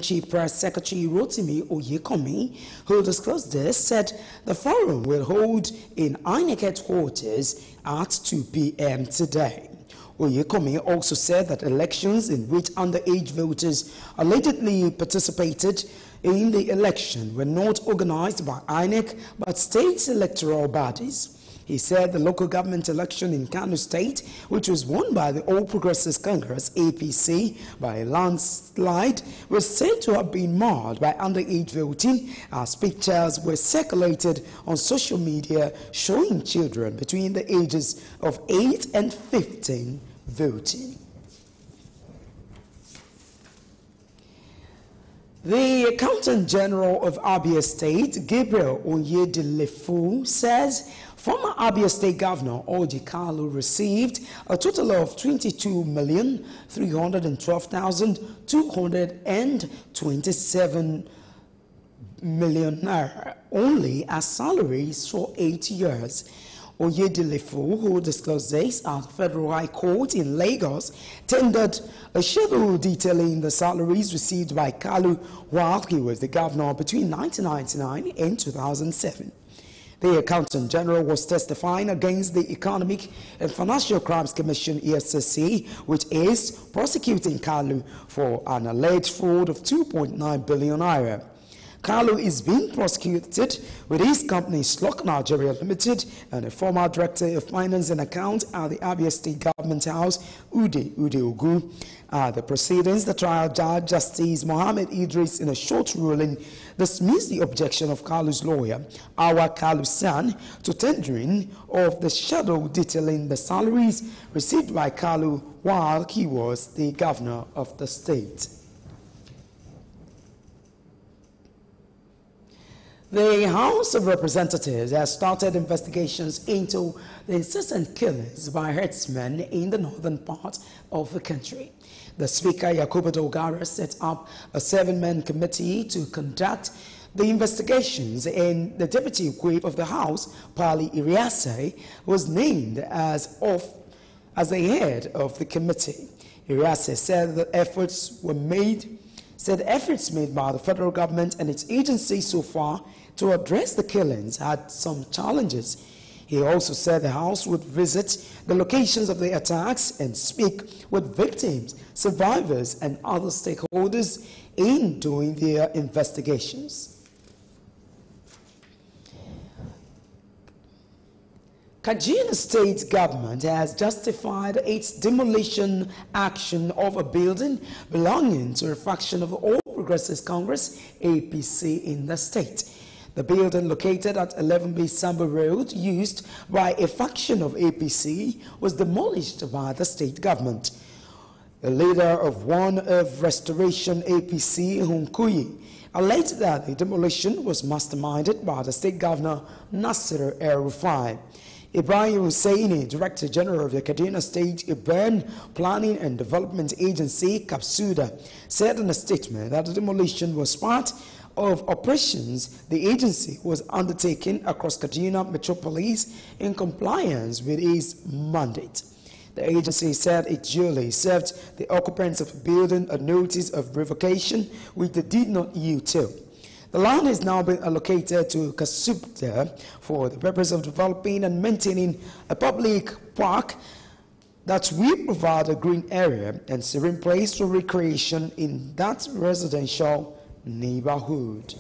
Chief Press Secretary Rotimi Oyekomi, who disclosed this, said the forum will hold in INEC headquarters at 2 p.m. today. Oyekomi also said that elections in which underage voters allegedly participated in the election were not organized by INEC but state electoral bodies. He said the local government election in Kano State, which was won by the All Progressives Congress (APC) by a landslide, was said to have been marred by underage voting, as pictures were circulated on social media showing children between the ages of 8 and 15 voting. The Accountant General of Abia State, Gabriel Onyedelefu, says former Abia State Governor Orji Kalu received a total of 22,312,227 million naira only as salaries for 8 years. Oyedelefu, who disclosed this at the Federal High Court in Lagos, tendered a schedule detailing the salaries received by Kalu while he was the governor between 1999 and 2007. The Accountant General was testifying against the Economic and Financial Crimes Commission (EFCC), which is prosecuting Kalu for an alleged fraud of 2.9 billion naira. Kalu is being prosecuted with his company Slok Nigeria Limited and a former Director of Finance and Accounts at the Abia State Government House, Ude Ogu. The proceedings, the trial judge, Justice Mohammed Idris, in a short ruling, dismissed the objection of Kalu's lawyer, Awa Kalu-san, to tendering of the schedule detailing the salaries received by Kalu while he was the governor of the state. The House of Representatives has started investigations into the incessant killings by herdsmen in the northern part of the country. The Speaker, Yakubu Dogara, set up a 7-man committee to conduct the investigations, and the Deputy Whip of the House, Pali Iriase, was named as the head of the committee. Iriase said the efforts made by the federal government and its agencies so far to address the killings had some challenges. He also said the House would visit the locations of the attacks and speak with victims, survivors, and other stakeholders in doing their investigations. Kaduna State government has justified its demolition action of a building belonging to a faction of the All Progressives Congress (APC) in the state. The building, located at 11B Samba Road, used by a faction of APC, was demolished by the state government. The leader of one of Restoration APC, Hunkuyi, alleged that the demolition was masterminded by the state governor, Nasir El-Rufai. Ibrahim Hussaini, Director General of the Kaduna State Urban Planning and Development Agency, (KAPSUDA), said in a statement that the demolition was part of operations the agency was undertaking across Kaduna Metropolis in compliance with its mandate. The agency said it duly served the occupants of the building a notice of revocation, which they did not yield to. The land has now been allocated to KAPSUDA for the purpose of developing and maintaining a public park that will provide a green area and serene place for recreation in that residential neighborhood.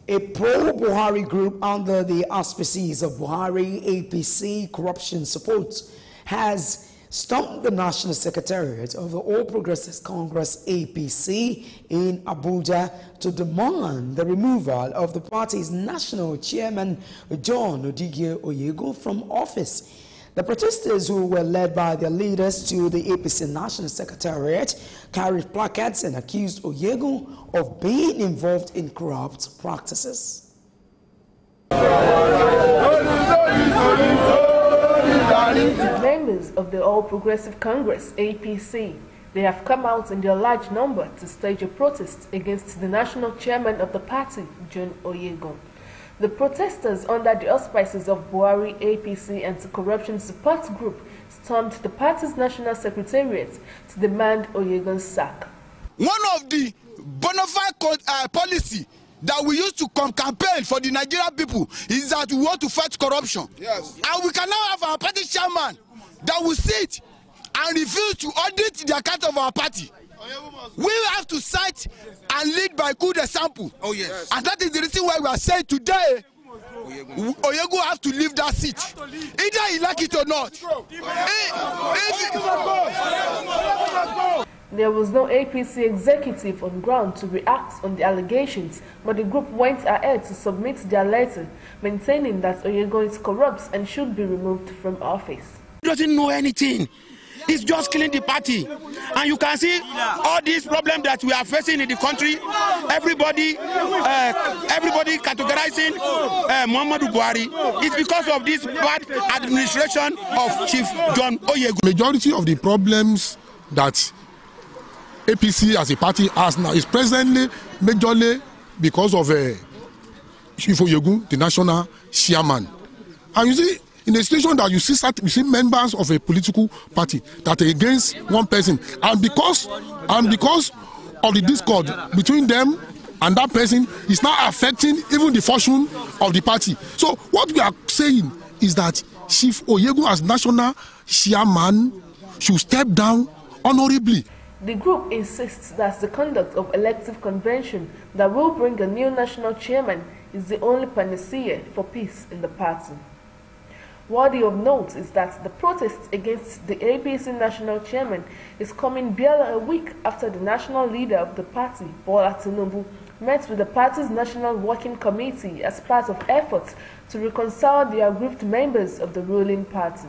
A pro-Buhari group under the auspices of Buhari APC Corruption Support has stormed the National Secretariat of the All Progressives Congress (APC) in Abuja to demand the removal of the party's national chairman, John Odige Oyego, from office. The protesters, who were led by their leaders to the APC National Secretariat, carried placards and accused Oyego of being involved in corrupt practices. The members of the All Progressive Congress (APC), they have come out in their large number to stage a protest against the national chairman of the party, John Oyego. The protesters, under the auspices of Buhari APC Anti-Corruption Support Group, stormed the party's national secretariat to demand Oyegun's sack. One of the bona fide policy that we used to campaign for the Nigerian people is that we want to fight corruption. Yes. And we can now have our party chairman that will sit and refuse to audit the account of our party. We have to cite and lead by good example. Oh yes. And that is the reason why we are saying today Oyegu have to leave that seat. Either he like it or not. There was no APC executive on ground to react on the allegations, but the group went ahead to submit their letter, maintaining that Oyegu is corrupt and should be removed from office. He doesn't know anything. He's just killing the party. And you can see all these problems that we are facing in the country. Everybody categorizing Muhammadu Buhari. It's because of this bad administration of Chief John Oyegu. Majority of the problems that APC as a party has now is presently majorly because of Chief Oyegu, the national chairman. And you see, in a situation that you see members of a political party that are against one person, and because of the discord between them and that person is now affecting even the fortune of the party. So what we are saying is that Chief Oyegu as national chairman should step down honorably. The group insists that the conduct of elective convention that will bring a new national chairman is the only panacea for peace in the party. Worthy of note is that the protests against the APC national chairman is coming barely a week after the national leader of the party, Bola Tinubu, met with the party's national working committee as part of efforts to reconcile the aggrieved members of the ruling party.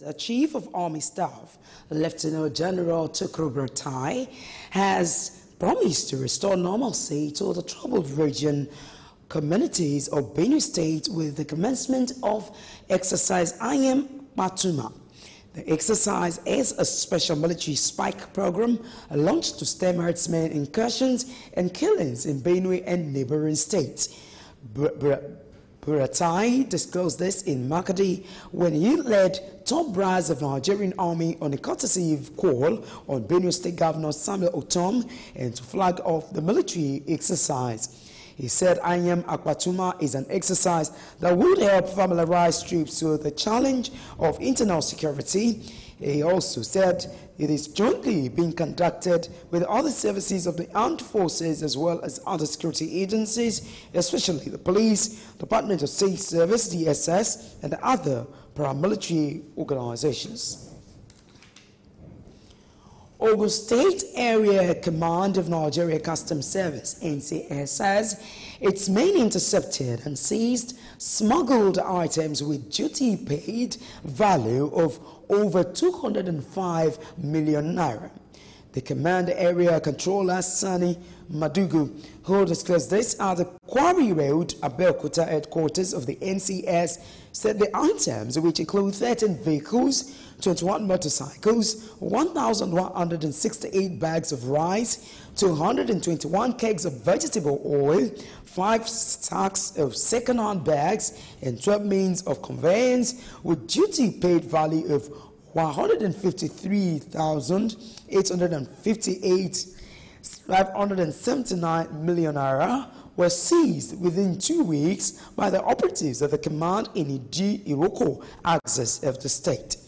The Chief of Army Staff, Lieutenant General Tukur Buratai, has promised to restore normalcy to the troubled region communities of Benue State with the commencement of exercise I Am Patuma. The exercise is a special military spike program launched to stem herdsmen incursions and killings in Benue and neighboring states. Buratai disclosed this in Makadi when he led top brass of the Nigerian army on a courtesy call on Benue State Governor Samuel Otom and to flag off the military exercise. He said I Am Akpatuma is an exercise that would help familiarize troops with the challenge of internal security. He also said it is jointly being conducted with other services of the armed forces as well as other security agencies, especially the police, Department of State Service, DSS, and the other paramilitary organizations. Ogun State Area Command of Nigeria Customs Service, NCS, says its men intercepted and seized smuggled items with duty paid value of over 205 million naira. The command area controller, Sani Madugu, who discussed this at the Quarry Road, Abeokuta headquarters of the NCS, said the items, which include 13 vehicles, 21 motorcycles, 1,168 bags of rice, 221 kegs of vegetable oil, 5 stacks of second-hand bags, and 12 means of conveyance with duty paid value of 153,858,579 million naira were seized within 2 weeks by the operatives of the command in Iji Iroko axis of the state.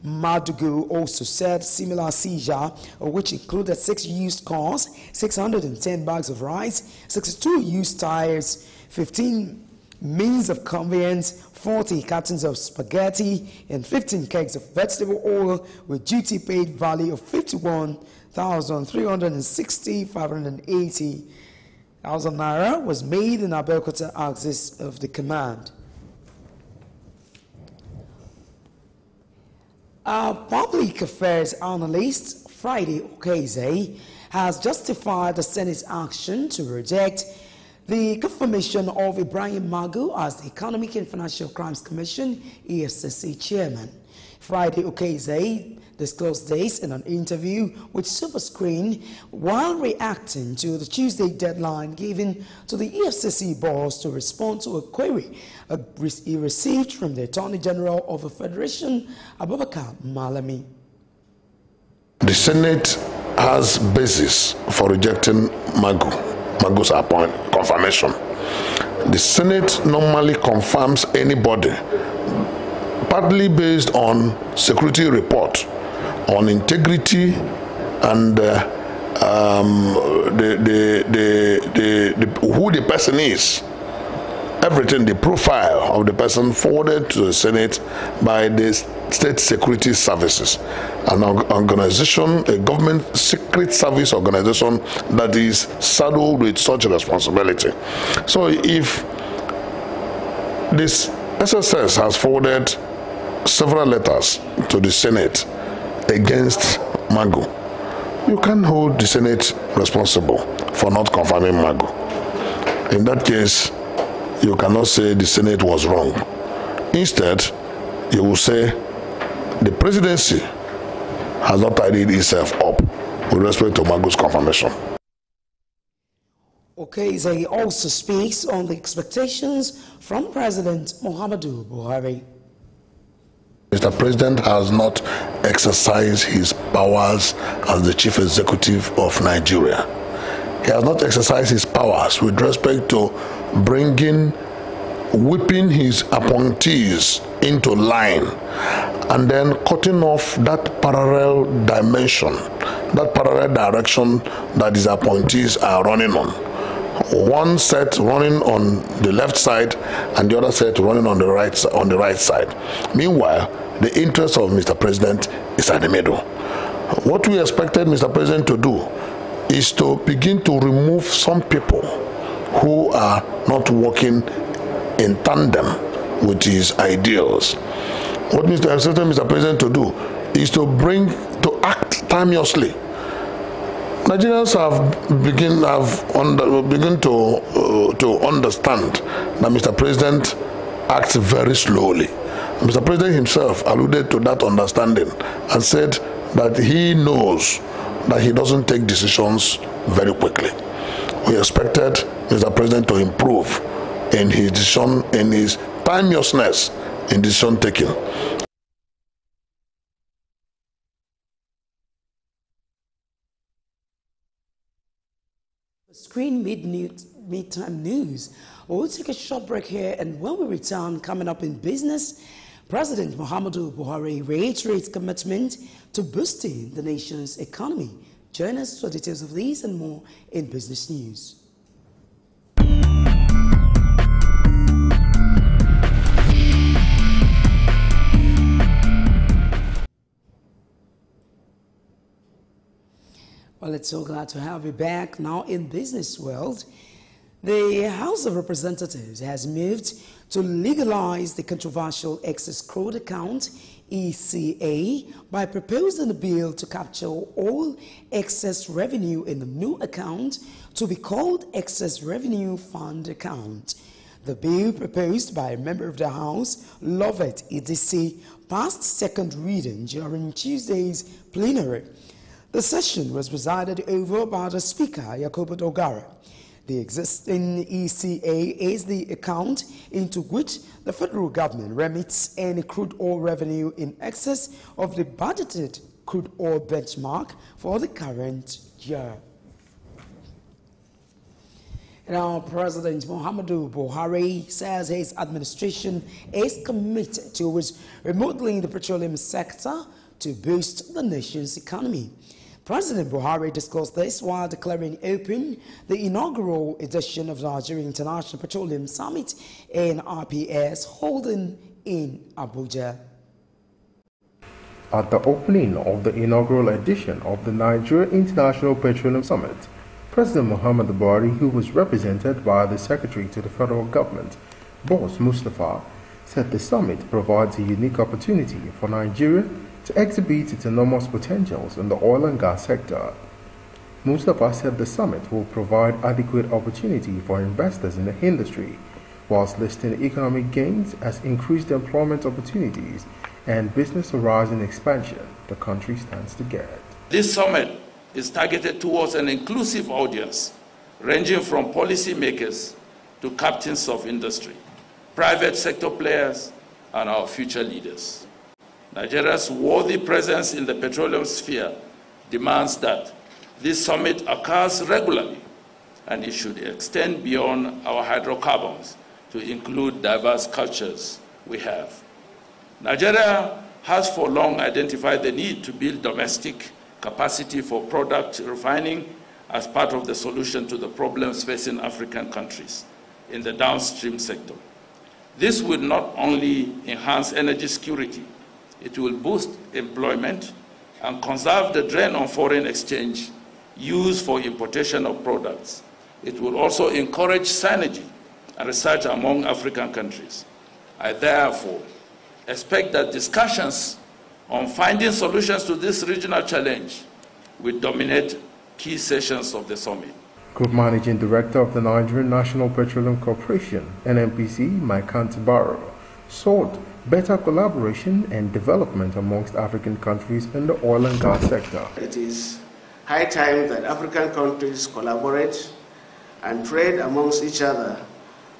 Madugu also said similar seizure, which included 6 used cars, 610 bags of rice, 62 used tires, 15 means of conveyance, 40 cartons of spaghetti, and 15 kegs of vegetable oil with duty paid value of 51,360,580 naira was made in Abeokuta axis of the command. Our public affairs analyst, Friday Okeze, has justified the Senate's action to reject the confirmation of Ibrahim Magu as the Economic and Financial Crimes Commission, EFCC chairman. Friday Okeze disclosed this in an interview with SuperScreen while reacting to the Tuesday deadline given to the EFCC boss to respond to a query he received from the Attorney General of the Federation, Abubakar Malami. The Senate has basis for rejecting Magu's confirmation. The Senate normally confirms anybody, partly based on security report, on integrity and who the person is. Everything, the profile of the person forwarded to the Senate by the State Security Services, an organization, a government secret service organization that is saddled with such a responsibility. So if this SSS has forwarded several letters to the Senate against Magu, you can hold the Senate responsible for not confirming Magu. In that case, you cannot say the Senate was wrong. Instead, you will say the presidency has not tidied itself up with respect to Magu's confirmation. Okay, so he also speaks on the expectations from President Muhammadu Buhari. Mr. President has not exercised his powers as the chief executive of Nigeria. He has not exercised his powers with respect to whipping his appointees into line and then cutting off that parallel dimension, that parallel direction that his appointees are running on. One set running on the left side and the other set running on the right side. Meanwhile, the interest of Mr. President is at the middle. What we expected Mr. President to do is to begin to remove some people who are not working in tandem with his ideals. What Mr. President to do is to act timeously. Nigerians have begun to understand that Mr. President acts very slowly. Mr. President himself alluded to that understanding and said that he knows that he doesn't take decisions very quickly. We expected Mr. President to improve in his decision, in his timeousness in decision taking. Screen mid-time news. We'll take a short break here, and when we return, coming up in business, President Muhammadu Buhari reiterates commitment to boosting the nation's economy. Join us for details of these and more in business news. Well, it's so glad to have you back. Now in business world, the House of Representatives has moved to legalize the controversial excess crude account, ECA, by proposing a bill to capture all excess revenue in the new account to be called Excess Revenue Fund Account. The bill, proposed by a member of the House, Lovett Idisi, passed second reading during Tuesday's plenary. The session was presided over by the Speaker, Yakubu Dogara. The existing ECA is the account into which the federal government remits any crude oil revenue in excess of the budgeted crude oil benchmark for the current year. Now, President Muhammadu Buhari says his administration is committed towards remodeling the petroleum sector to boost the nation's economy. President Buhari discussed this while declaring open the inaugural edition of the Nigeria International Petroleum Summit (NIPS) holding in Abuja. At the opening of the inaugural edition of the Nigeria International Petroleum Summit, President Muhammadu Buhari, who was represented by the Secretary to the Federal Government, Boss Mustafa, said the summit provides a unique opportunity for Nigeria to exhibit its enormous potentials in the oil and gas sector. Mustafa said the summit will provide adequate opportunity for investors in the industry, whilst listing economic gains as increased employment opportunities and business horizon expansion the country stands to get. This summit is targeted towards an inclusive audience, ranging from policymakers to captains of industry, private sector players, and our future leaders. Nigeria's worthy presence in the petroleum sphere demands that this summit occurs regularly, and it should extend beyond our hydrocarbons to include diverse cultures we have. Nigeria has for long identified the need to build domestic capacity for product refining as part of the solution to the problems facing African countries in the downstream sector. This will not only enhance energy security, it will boost employment and conserve the drain on foreign exchange used for importation of products. It will also encourage synergy and research among African countries. I therefore expect that discussions on finding solutions to this regional challenge will dominate key sessions of the summit. Group Managing Director of the Nigerian National Petroleum Corporation, NNPC, Mike Barrow, sought better collaboration and development amongst African countries in the oil and gas sector. It is high time that African countries collaborate and trade amongst each other,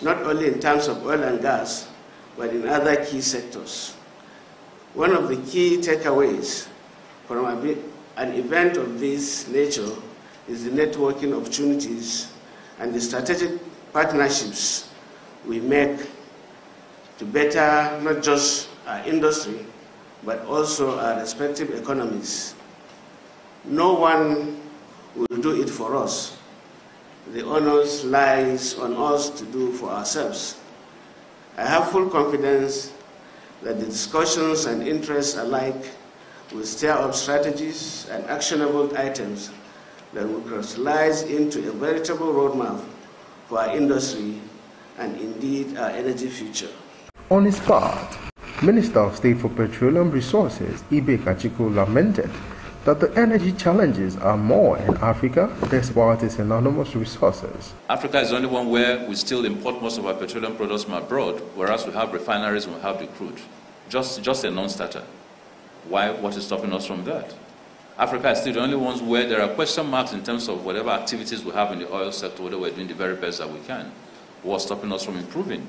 not only in terms of oil and gas, but in other key sectors. One of the key takeaways from an event of this nature is the networking opportunities and the strategic partnerships we make to better not just our industry, but also our respective economies. No one will do it for us. The onus lies on us to do for ourselves. I have full confidence that the discussions and interests alike will stir up strategies and actionable items that will crystallize into a veritable roadmap for our industry and indeed our energy future. On his part, Minister of State for Petroleum Resources, Ibe Kachiko, lamented that the energy challenges are more in Africa despite its enormous resources. Africa is the only one where we still import most of our petroleum products from abroad, whereas we have refineries and we have the crude. Just a non-starter. Why? What is stopping us from that? Africa is still the only ones where there are question marks in terms of whatever activities we have in the oil sector, whether we're doing the very best that we can. What's stopping us from improving?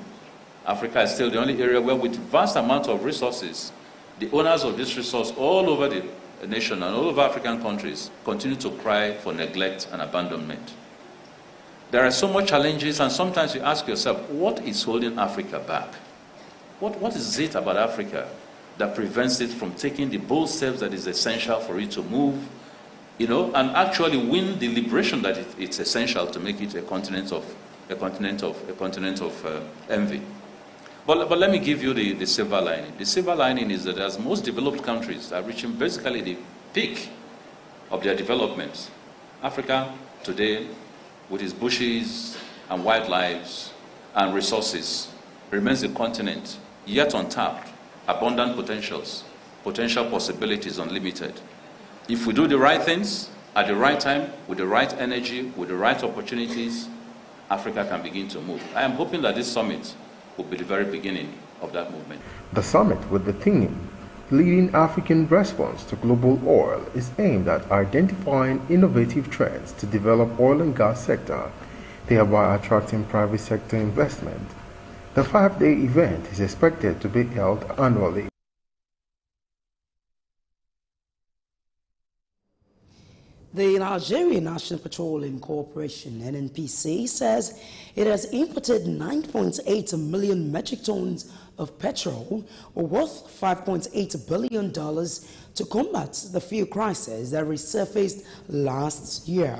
Africa is still the only area where, with vast amount of resources, the owners of this resource all over the nation and all over African countries continue to cry for neglect and abandonment. There are so much challenges, and sometimes you ask yourself, what is holding Africa back? What is it about Africa that prevents it from taking the bold steps that is essential for it to move, and actually win the liberation that it's essential to make it a continent of envy? But let me give you the silver lining. The silver lining is that as most developed countries are reaching basically the peak of their development, Africa today, with its bushes and wildlife and resources, remains a continent yet untapped, abundant potential possibilities unlimited. If we do the right things at the right time, with the right energy, with the right opportunities, Africa can begin to move. I am hoping that this summit will be the very beginning of that movement. The summit with the theme, Leading African Response to Global Oil, is aimed at identifying innovative trends to develop oil and gas sector, thereby attracting private sector investment. The 5-day event is expected to be held annually. The Nigerian National Petroleum Corporation, NNPC, says it has imported 9.8 million metric tons of petrol, worth $5.8 billion, to combat the fuel crisis that resurfaced last year.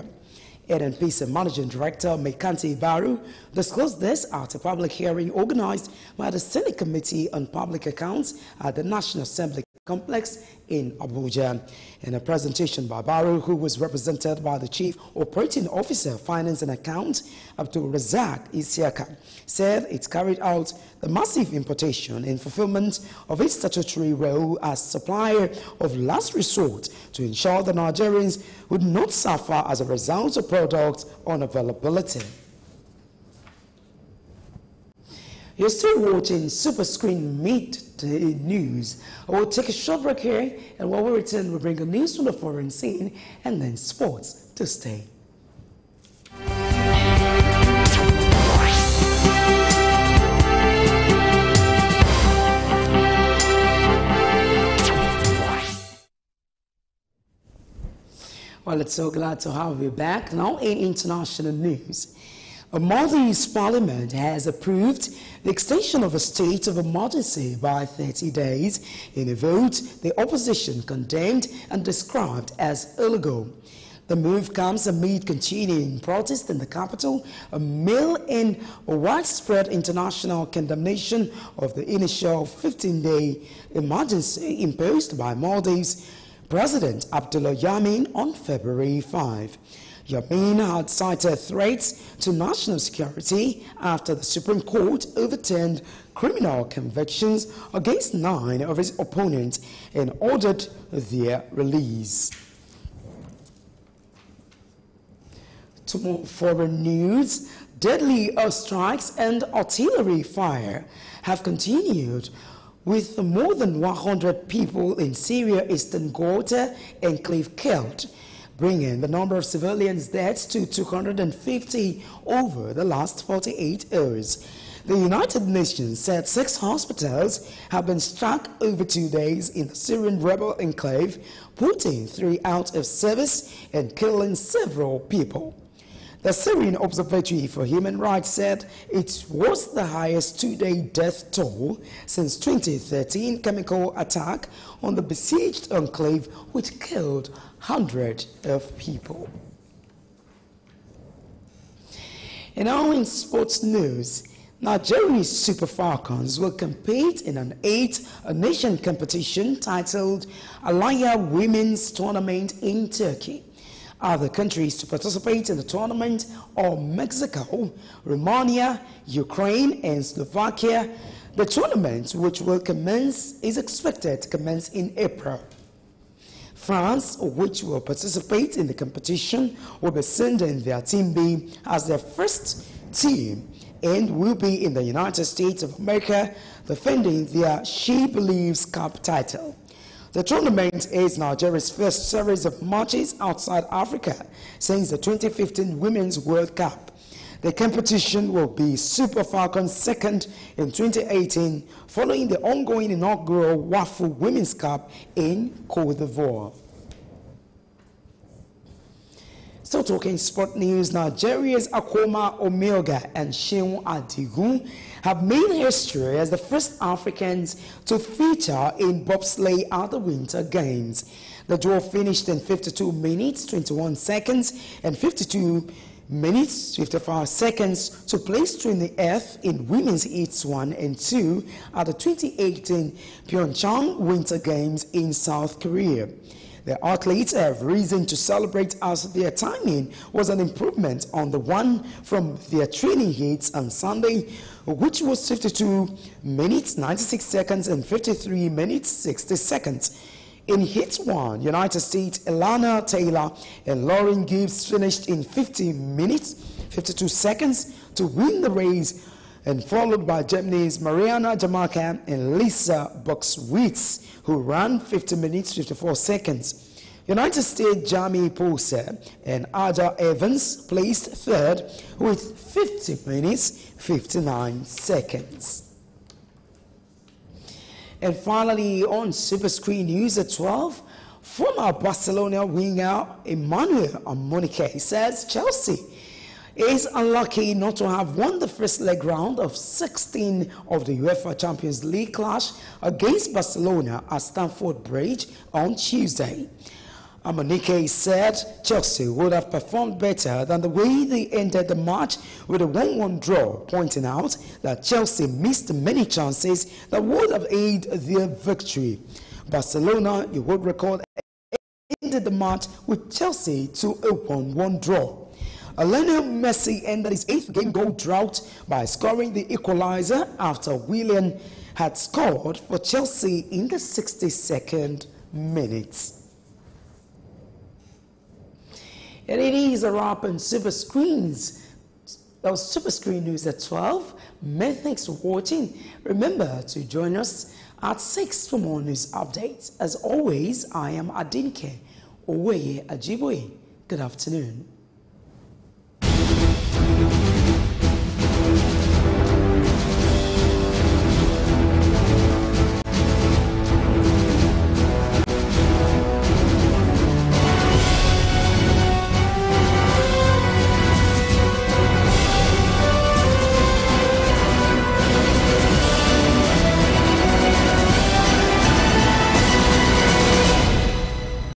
NNPC Managing Director Mekanti Baru disclosed this at a public hearing organized by the Senate Committee on Public Accounts at the National Assembly Complex in Abuja. In a presentation by Baru, who was represented by the Chief Operating Officer, Finance and Accounts, Abdul Razak Isiaka, said it carried out the massive importation in fulfillment of its statutory role as supplier of last resort to ensure the Nigerians would not suffer as a result of product unavailability. You're still watching SuperScreen Midday News. We'll take a short break here, and when we return, we'll bring you news from the foreign scene and then sports to stay. Well, it's so glad to have you back. Now in international news. A Maldives parliament has approved the extension of a state of emergency by 30 days in a vote the opposition condemned and described as illegal. The move comes amid continuing protests in the capital, amid a widespread international condemnation of the initial 15-day emergency imposed by Maldives President Abdullah Yameen on February 5. Yameen had cited threats to national security after the Supreme Court overturned criminal convictions against 9 of his opponents and ordered their release. To more foreign news, deadly airstrikes and artillery fire have continued, with more than 100 people in Syria Eastern Ghouta enclave killed, bringing the number of civilians dead to 250 over the last 48 hours. The United Nations said 6 hospitals have been struck over 2 days in the Syrian rebel enclave, putting 3 out of service and killing several people. The Syrian Observatory for Human Rights said it was the highest 2-day death toll since 2013 chemical attack on the besieged enclave, which killed hundreds of people. And now in sports news, Nigeria's Super Falcons will compete in an 8-nation competition titled Alaya Women's Tournament in Turkey. Other countries to participate in the tournament are Mexico, Romania, Ukraine, and Slovakia. The tournament, which will commence, is expected to commence in April. France, which will participate in the competition, will be sending their Team B as their first team and will be in the United States of America defending their She Believes Cup title. The tournament is Nigeria's first series of matches outside Africa since the 2015 Women's World Cup. The competition will be Super Falcons' second in 2018, following the ongoing inaugural WAFU Women's Cup in Côte d'Ivoire. Still talking sport news, Nigeria's Akoma Omega and Sheun Adigun have made history as the first Africans to feature in bobsleigh at the Winter Games. The duel finished in 52 minutes, 21 seconds and 52 minutes, 55 seconds to place 20th in women's heats 1 and 2 at the 2018 Pyeongchang Winter Games in South Korea. The athletes have reason to celebrate as their timing was an improvement on the one from their training heats on Sunday, which was 52 minutes, 96 seconds and 53 minutes, 60 seconds. In Heat 1, United States' Elana Taylor and Lauren Gibbs finished in 50 minutes, 52 seconds to win the race, and followed by Germany's Mariana Jamaica and Lisa Boxwitz, who ran 50 minutes, 54 seconds. United States' Jamie Poser and Ada Evans placed third with 50 minutes, 59 seconds. And finally, on SuperScreen News at 12, former Barcelona winger Emmanuel Amunike says Chelsea is unlucky not to have won the first leg round of 16 of the UEFA Champions League clash against Barcelona at Stamford Bridge on Tuesday. Amunike said Chelsea would have performed better than the way they ended the match with a 1-1 draw, pointing out that Chelsea missed many chances that would have aided their victory. Barcelona, you would recall, ended the match with Chelsea to a 1-1 draw. Lionel Messi ended his 8th game goal drought by scoring the equalizer after Willian had scored for Chelsea in the 62nd minute. And it is a wrap on SuperScreen's That was SuperScreen News at 12. Many thanks for watching. Remember to join us at 6 for more news updates. As always, I am Adinke Oweye Ajiboye. Good afternoon.